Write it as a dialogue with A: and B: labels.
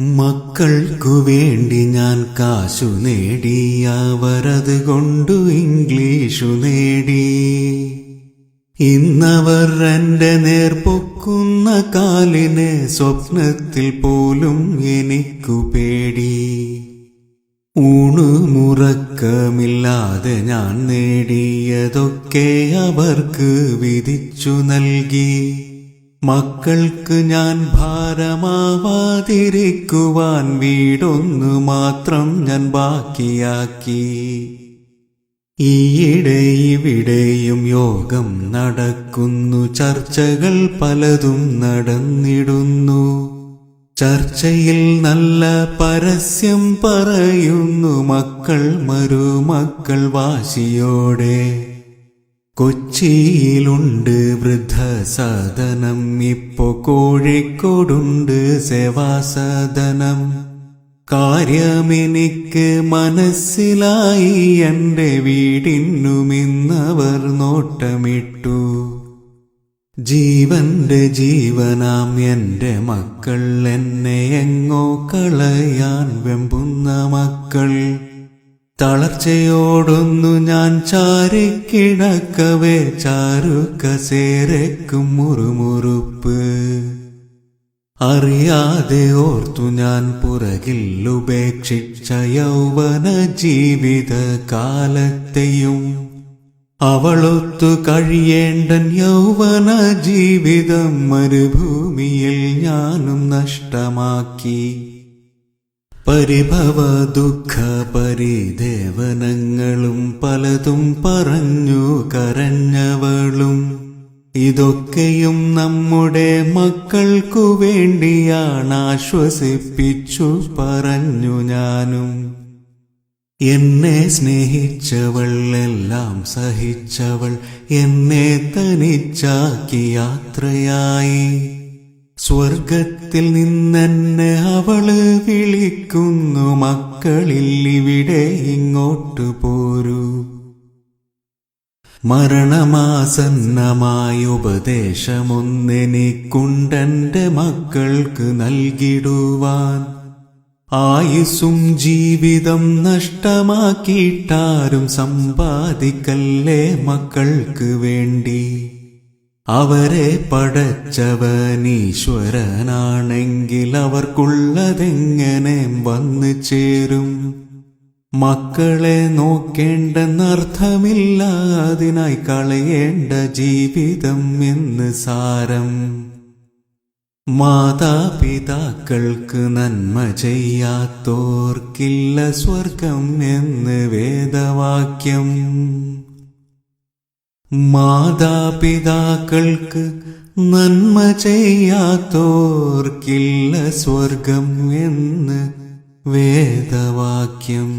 A: മക്കൾക്കു വേണ്ടി ഞാൻ കാശു നേടി, അവരത് കൊണ്ടു ഇംഗ്ലീഷു നേടി. ഇന്നവർ എന്റെ നേർപൊക്കുന്ന കാലിനെ സ്വപ്നത്തിൽ പോലും എനിക്കു പേടി. ഊണുമുറക്കമില്ലാതെ ഞാൻ നേടിയതൊക്കെ അവർക്ക് വിധിച്ചു നൽകി. മക്കൾക്ക് ഞാൻ ഭാരമാവാതിരിക്കുവാൻ വീടൊന്നു മാത്രം ഞാൻ ബാക്കിയാക്കി. ഈയിടെ ഇവിടെയും യോഗം നടക്കുന്നു, ചർച്ചകൾ പലതും നടന്നിടുന്നു. ചർച്ചയിൽ നല്ല പരസ്യം പറയുന്നു മക്കൾ മരുമക്കൾ വാശിയോടെ. കൊച്ചിയിലുണ്ട് വൃദ്ധസദനം, ഇപ്പോ കോഴിക്കോടുണ്ട് സേവാസദനം. കാര്യമെനിക്ക് മനസ്സിലായി, എന്റെ വീടിനുമിന്നവർ നോട്ടമിട്ടു. ജീവന്റെ ജീവനാം എന്റെ മക്കൾ, എന്നെ എങ്ങോ കളയാൻ വെമ്പുന്ന മക്കൾ. തളർച്ചയോടൊന്നു ഞാൻ ചാരിക്കിടക്കവേ ചാരുകസേരയ്ക്കും മുറുമുറുപ്പ്. അറിയാതെ ഓർത്തു ഞാൻ പുറകിൽ ഉപേക്ഷിച്ച യൗവന ജീവിത കാലത്തെയും. അവളൊത്തു കഴിയേണ്ടൻ യൗവന ജീവിതം മരുഭൂമിയിൽ ഞാനും നഷ്ടമാക്കി. പരിഭവ ദുഃഖ പരിദേവനങ്ങളും പലതും പറഞ്ഞു കരഞ്ഞവളും. ഇതൊക്കെയും നമ്മുടെ മക്കൾക്കു വേണ്ടിയാണ്, ആശ്വസിപ്പിച്ചു പറഞ്ഞു ഞാനും. എന്നെ സ്നേഹിച്ചവൾ എല്ലാം സഹിച്ചവൾ, എന്നെ തനിച്ചാക്കി യാത്രയായി. സ്വർഗത്തിൽ നിന്നെന്നെ അവള് വിളിക്കുന്നു, മക്കളിൽ ഇവിടെ ഇങ്ങോട്ടു പോരൂ. മരണമാസന്നമായ ഉപദേശമൊന്നെനിക്കുണ്ടെന്റെ മക്കൾക്ക് നൽകിടുവാൻ. ആയുസ്സും ജീവിതം നഷ്ടമാക്കിയിട്ടാരും സമ്പാദിക്കല്ലേ മക്കൾക്ക് വേണ്ടി. അവരെ പടച്ചവനീശ്വരനാണെങ്കിൽ അവർക്കുള്ളതെങ്ങനെ വന്നു ചേരും. മക്കളെ നോക്കേണ്ടെന്നർത്ഥമില്ല, അതിനായി കളയേണ്ട ജീവിതം എന്ന് സാരം. മാതാപിതാക്കൾക്ക് നന്മ ചെയ്യാത്തോർക്കില്ല സ്വർഗം എന്ന് വേദവാക്യം. മാതാപിതാക്കൾക്ക് നന്മ ചെയ്യാത്തോർക്കില്ല സ്വർഗം എന്ന് വേദവാക്യം.